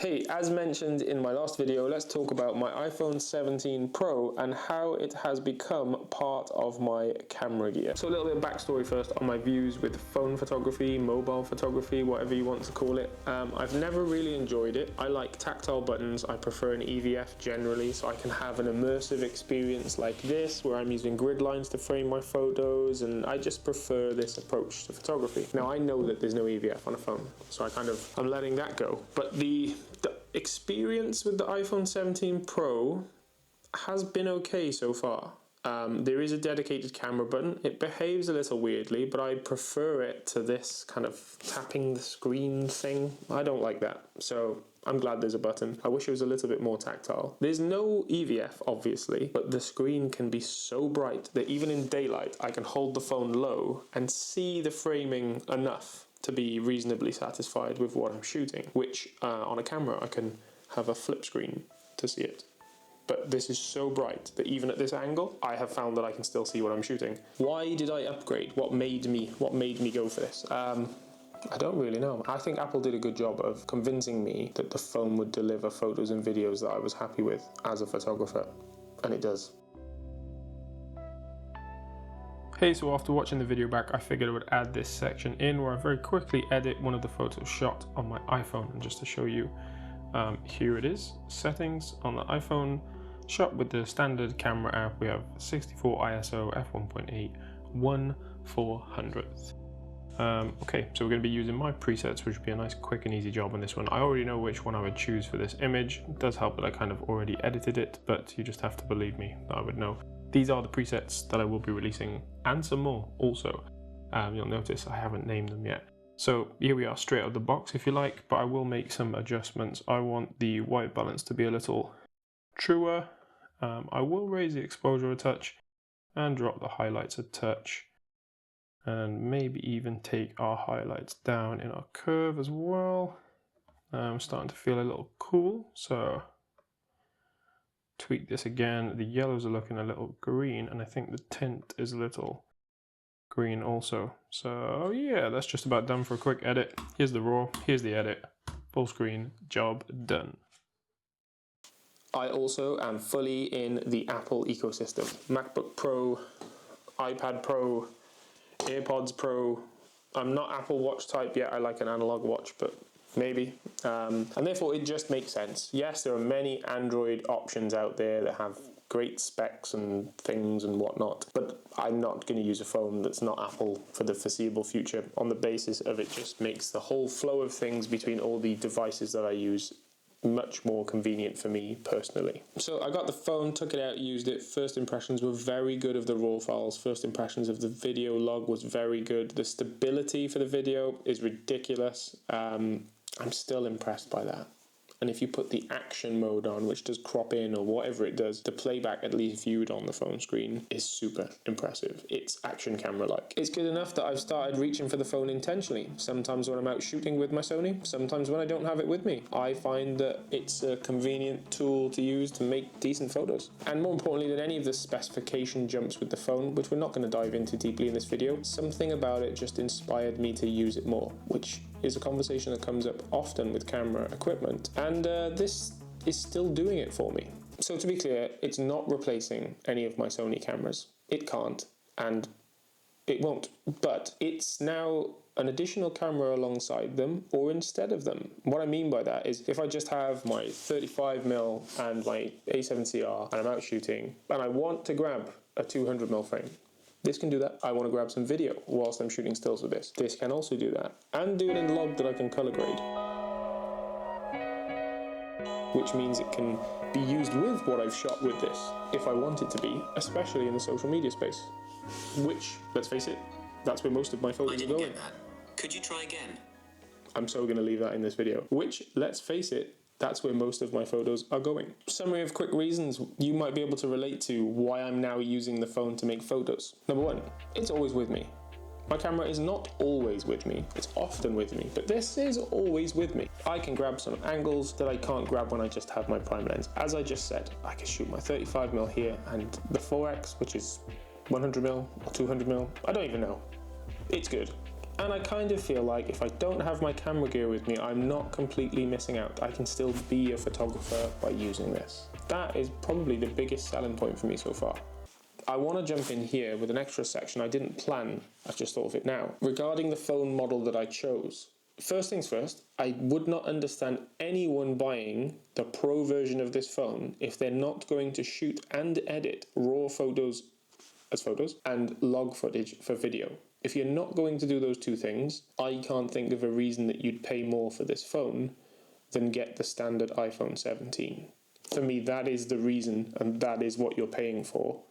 Hey, as mentioned in my last video, let's talk about my iPhone 17 Pro and how it has become part of my camera gear. So a little bit of backstory first on my views with phone photography, mobile photography, whatever you want to call it. I've never really enjoyed it. I like tactile buttons. I prefer an EVF generally, so I can have an immersive experience like this, where I'm using grid lines to frame my photos, and I just prefer this approach to photography. Now I know that there's no EVF on a phone, so I'm letting that go. But the experience with the iPhone 17 Pro has been okay so far. There is a dedicated camera button. It behaves a little weirdly, but I prefer it to this kind of tapping the screen thing. I don't like that, so I'm glad there's a button. I wish it was a little bit more tactile. There's no EVF, obviously, but the screen can be so bright that even in daylight, I can hold the phone low and see the framing enough to be reasonably satisfied with what I'm shooting, which on a camera I can have a flip screen to see it. But this is so bright that even at this angle, I have found that I can still see what I'm shooting. Why did I upgrade? What made me go for this? I don't really know. I think Apple did a good job of convincing me that the phone would deliver photos and videos that I was happy with as a photographer, and it does. Hey, so after watching the video back, I figured I would add this section in where I very quickly edit one of the photos shot on my iPhone. And just to show you, here it is, settings on the iPhone, shot with the standard camera app. We have 64 ISO, f1.8, 1/400th. Okay, so we're going to be using my presets, which would be a nice quick and easy job on this one. I already know which one I would choose for this image. It does help that I kind of already edited it, but you just have to believe me that I would know. These are the presets that I will be releasing, and some more also. You'll notice I haven't named them yet. So here we are straight out of the box if you like, but I will make some adjustments. I want the white balance to be a little truer. I will raise the exposure a touch and drop the highlights a touch. And maybe even take our highlights down in our curve as well. I'm starting to feel a little cool, so tweak this again. The yellows are looking a little green, and I think the tint is a little green also. So yeah, that's just about done for a quick edit. Here's the raw, here's the edit, full screen, job done. I also am fully in the Apple ecosystem. MacBook Pro, iPad Pro, AirPods Pro. I'm not Apple Watch type yet. I like an analog watch, but maybe. And therefore it just makes sense. Yes, there are many Android options out there that have great specs and things and whatnot, but I'm not going to use a phone that's not Apple for the foreseeable future on the basis of it just makes the whole flow of things between all the devices that I use much more convenient for me personally. So I got the phone, took it out, used it. First impressions were very good of the raw files. First impressions of the video log was very good. The stability for the video is ridiculous. I'm still impressed by that. And if you put the action mode on, which does crop in or whatever it does, the playback, at least viewed on the phone screen, is super impressive. It's action camera-like. It's good enough that I've started reaching for the phone intentionally. Sometimes when I'm out shooting with my Sony, sometimes when I don't have it with me. I find that it's a convenient tool to use to make decent photos. And more importantly than any of the specification jumps with the phone, which we're not going to dive into deeply in this video, something about it just inspired me to use it more, which is a conversation that comes up often with camera equipment, and this is still doing it for me. So to be clear, it's not replacing any of my Sony cameras. It can't, and it won't, but it's now an additional camera alongside them or instead of them. What I mean by that is if I just have my 35mm and my A7CR and I'm out shooting and I want to grab a 200mm frame, this can do that. I want to grab some video whilst I'm shooting stills with this. This can also do that. And do it in log that I can color grade. Which means it can be used with what I've shot with this, if I want it to be, especially in the social media space. Which, let's face it, that's where most of my photos are going. I didn't get that. Could you try again? I'm so going to leave that in this video. Which, let's face it, that's where most of my photos are going. Summary of quick reasons you might be able to relate to why I'm now using the phone to make photos. Number one, it's always with me. My camera is not always with me, it's often with me, but this is always with me. I can grab some angles that I can't grab when I just have my prime lens. As I just said, I can shoot my 35mm here and the 4X, which is 100mm or 200mm, I don't even know. It's good. And I kind of feel like if I don't have my camera gear with me, I'm not completely missing out. I can still be a photographer by using this. That is probably the biggest selling point for me so far. I want to jump in here with an extra section I didn't plan, I've just thought of it now. Regarding the phone model that I chose. First things first, I would not understand anyone buying the Pro version of this phone if they're not going to shoot and edit raw photos as photos and log footage for video. If you're not going to do those two things, I can't think of a reason that you'd pay more for this phone than get the standard iPhone 17. For me, that is the reason, and that is what you're paying for.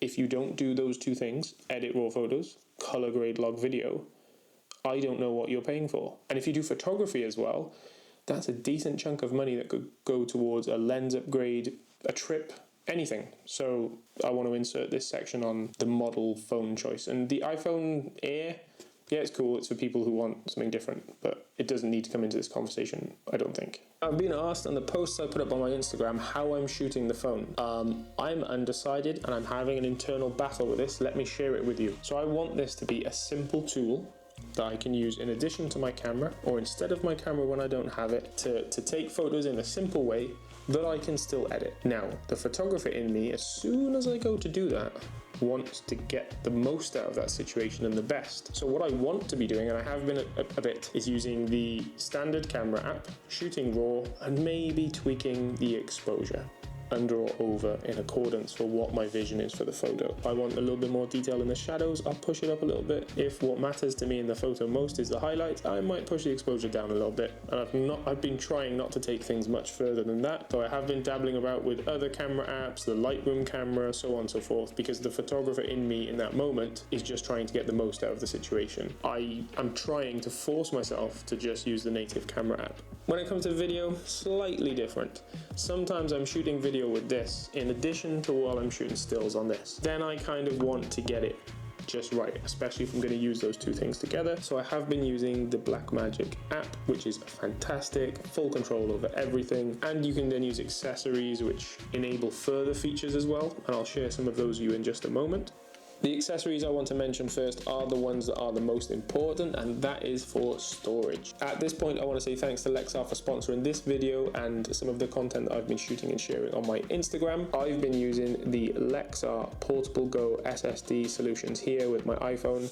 If you don't do those two things, edit raw photos, color grade log video, I don't know what you're paying for. And if you do photography as well, that's a decent chunk of money that could go towards a lens upgrade, a trip, anything. So I want to insert this section on the model phone choice. And the iPhone Air, yeah, it's cool. It's for people who want something different, but it doesn't need to come into this conversation, I don't think. I've been asked on the posts I put up on my Instagram how I'm shooting the phone. I'm undecided and I'm having an internal battle with this. Let me share it with you. So I want this to be a simple tool that I can use in addition to my camera or instead of my camera when I don't have it to take photos in a simple way that I can still edit. Now, the photographer in me, as soon as I go to do that, wants to get the most out of that situation and the best. So what I want to be doing, and I have been a bit, is using the standard camera app, shooting raw, and maybe tweaking the exposure under or over in accordance for what my vision is for the photo. If I want a little bit more detail in the shadows, I'll push it up a little bit. If what matters to me in the photo most is the highlights, I might push the exposure down a little bit. And I've been trying not to take things much further than that, though I have been dabbling about with other camera apps, the Lightroom camera, so on and so forth, because the photographer in me in that moment is just trying to get the most out of the situation. I'm trying to force myself to just use the native camera app. When it comes to video, slightly different. Sometimes I'm shooting video with this in addition to while I'm shooting stills on this. Then I kind of want to get it just right, especially if I'm going to use those two things together. So I have been using the Blackmagic app, which is fantastic, full control over everything, and you can then use accessories which enable further features as well, and I'll share some of those with you in just a moment. The accessories I want to mention first are the ones that are the most important, and that is for storage. At this point, I want to say thanks to Lexar for sponsoring this video and some of the content that I've been shooting and sharing on my Instagram. I've been using the Lexar Portable Go SSD solutions here with my iPhone,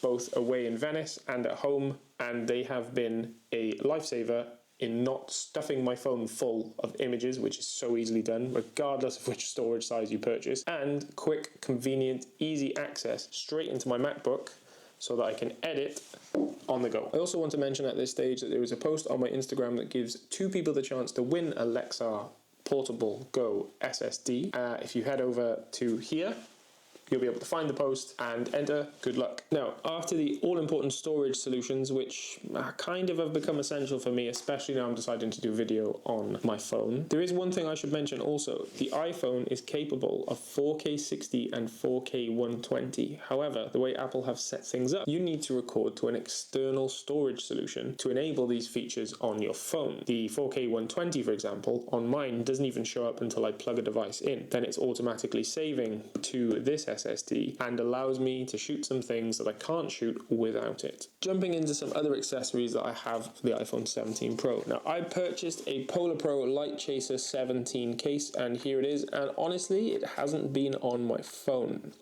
both away in Venice and at home, and they have been a lifesaver in not stuffing my phone full of images, which is so easily done, regardless of which storage size you purchase, and quick, convenient, easy access straight into my MacBook so that I can edit on the go. I also want to mention at this stage that there is a post on my Instagram that gives 2 people the chance to win a Lexar Portable Go SSD. If you head over to here, you'll be able to find the post and enter. Good luck. Now, after the all-important storage solutions, which kind of have become essential for me, especially now I'm deciding to do video on my phone, there is one thing I should mention also. The iPhone is capable of 4K 60 and 4K 120. However, the way Apple have set things up, you need to record to an external storage solution to enable these features on your phone. The 4K 120, for example, on mine doesn't even show up until I plug a device in. Then it's automatically saving to this SSD and allows me to shoot some things that I can't shoot without it. Jumping into some other accessories that I have for the iPhone 17 Pro. Now, I purchased a Polar Pro Light Chaser 17 case, and here it is, and honestly, it hasn't been on my phone.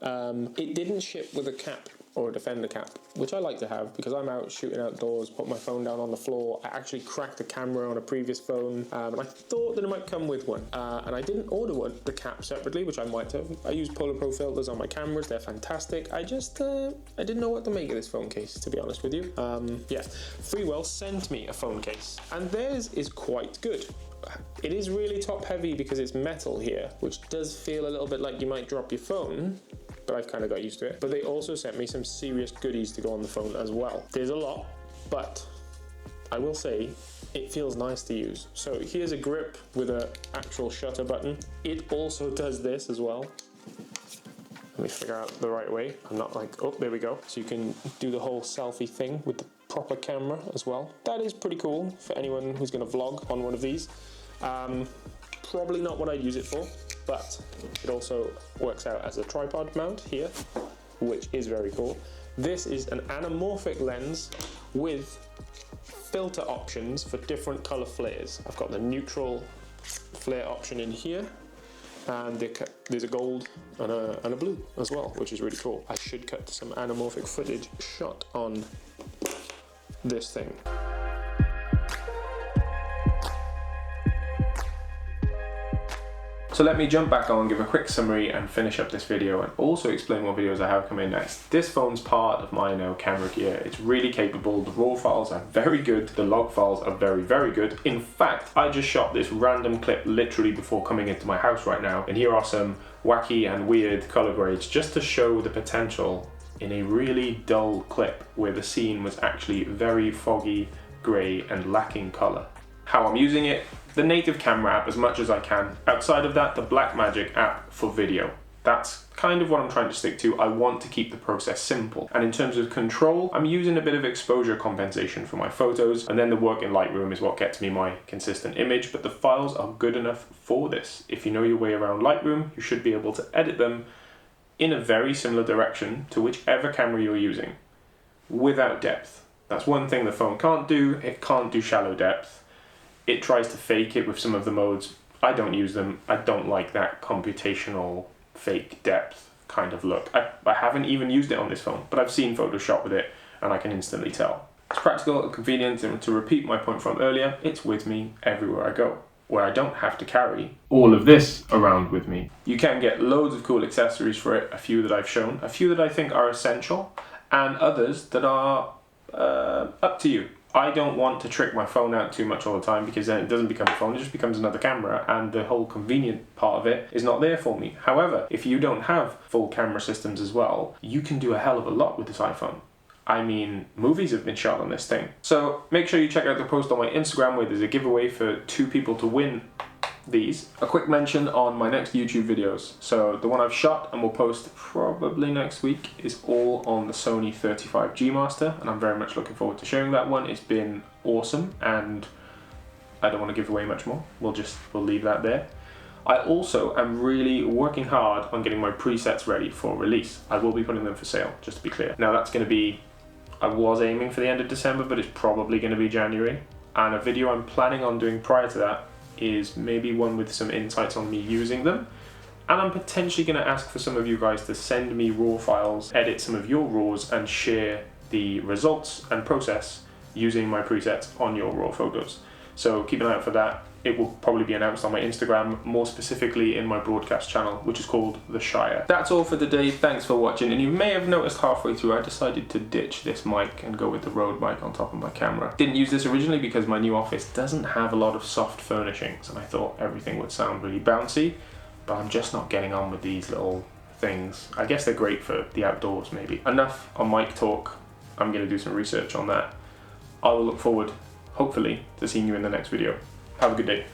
It didn't ship with a cap or a Defender cap, which I like to have because I'm out shooting outdoors, put my phone down on the floor. I actually cracked the camera on a previous phone, and I thought that it might come with one, and I didn't order the cap separately, which I might have. I use Polar Pro filters on my cameras, they're fantastic. I didn't know what to make of this phone case, to be honest with you. Yeah, Freewell sent me a phone case, and theirs is quite good. It is really top heavy because it's metal here, which does feel a little bit like you might drop your phone, but I've kind of got used to it. But they also sent me some serious goodies to go on the phone as well. There's a lot, but I will say it feels nice to use. So here's a grip with an actual shutter button. It also does this as well. Let me figure out the right way. I'm not like, oh, there we go. So you can do the whole selfie thing with the proper camera as well. That is pretty cool for anyone who's going to vlog on one of these. Probably not what I'd use it for, but it also works out as a tripod mount here, which is very cool. This is an anamorphic lens with filter options for different color flares. I've got the neutral flare option in here, and there's a gold and a blue as well, which is really cool. I should cut some anamorphic footage shot on this thing. So let me jump back on, give a quick summary and finish up this video, and also explain what videos I have coming next. This phone's part of my now camera gear. It's really capable. The raw files are very good. The log files are very, very good. In fact, I just shot this random clip literally before coming into my house right now, and here are some wacky and weird color grades just to show the potential in a really dull clip where the scene was actually very foggy, grey and lacking color. How I'm using it: the native camera app as much as I can. Outside of that, the Blackmagic app for video. That's kind of what I'm trying to stick to. I want to keep the process simple. And in terms of control, I'm using a bit of exposure compensation for my photos, and then the work in Lightroom is what gets me my consistent image, but the files are good enough for this. If you know your way around Lightroom, you should be able to edit them in a very similar direction to whichever camera you're using, without depth. That's one thing the phone can't do. It can't do shallow depth. It tries to fake it with some of the modes. I don't use them. I don't like that computational fake depth kind of look. I haven't even used it on this phone, but I've seen Photoshop with it and I can instantly tell. It's practical and convenient, and to repeat my point from earlier, it's with me everywhere I go, where I don't have to carry all of this around with me. You can get loads of cool accessories for it, a few that I've shown, a few that I think are essential, and others that are up to you. I don't want to trick my phone out too much all the time, because then it doesn't become a phone, it just becomes another camera, and the whole convenient part of it is not there for me. However, if you don't have full camera systems as well, you can do a hell of a lot with this iPhone. I mean, movies have been shot on this thing. So make sure you check out the post on my Instagram where there's a giveaway for 2 people to win these. A quick mention on my next YouTube videos. So the one I've shot and will post probably next week is all on the Sony 35G Master, and I'm very much looking forward to sharing that one. It's been awesome, and I don't want to give away much more. We'll leave that there. I also am really working hard on getting my presets ready for release. I will be putting them for sale, just to be clear. Now that's going to be, I was aiming for the end of December, but it's probably going to be January. And a video I'm planning on doing prior to that is maybe one with some insights on me using them. And I'm potentially going to ask for some of you guys to send me raw files, edit some of your raws, and share the results and process using my presets on your raw photos. So keep an eye out for that. It will probably be announced on my Instagram, more specifically in my broadcast channel, which is called The Shire. That's all for today. Thanks for watching. And you may have noticed halfway through, I decided to ditch this mic and go with the Rode mic on top of my camera. Didn't use this originally because my new office doesn't have a lot of soft furnishings, and I thought everything would sound really bouncy, but I'm just not getting on with these little things. I guess they're great for the outdoors, maybe. Enough on mic talk. I'm gonna do some research on that. I will look forward, hopefully, to seeing you in the next video. Have a good day.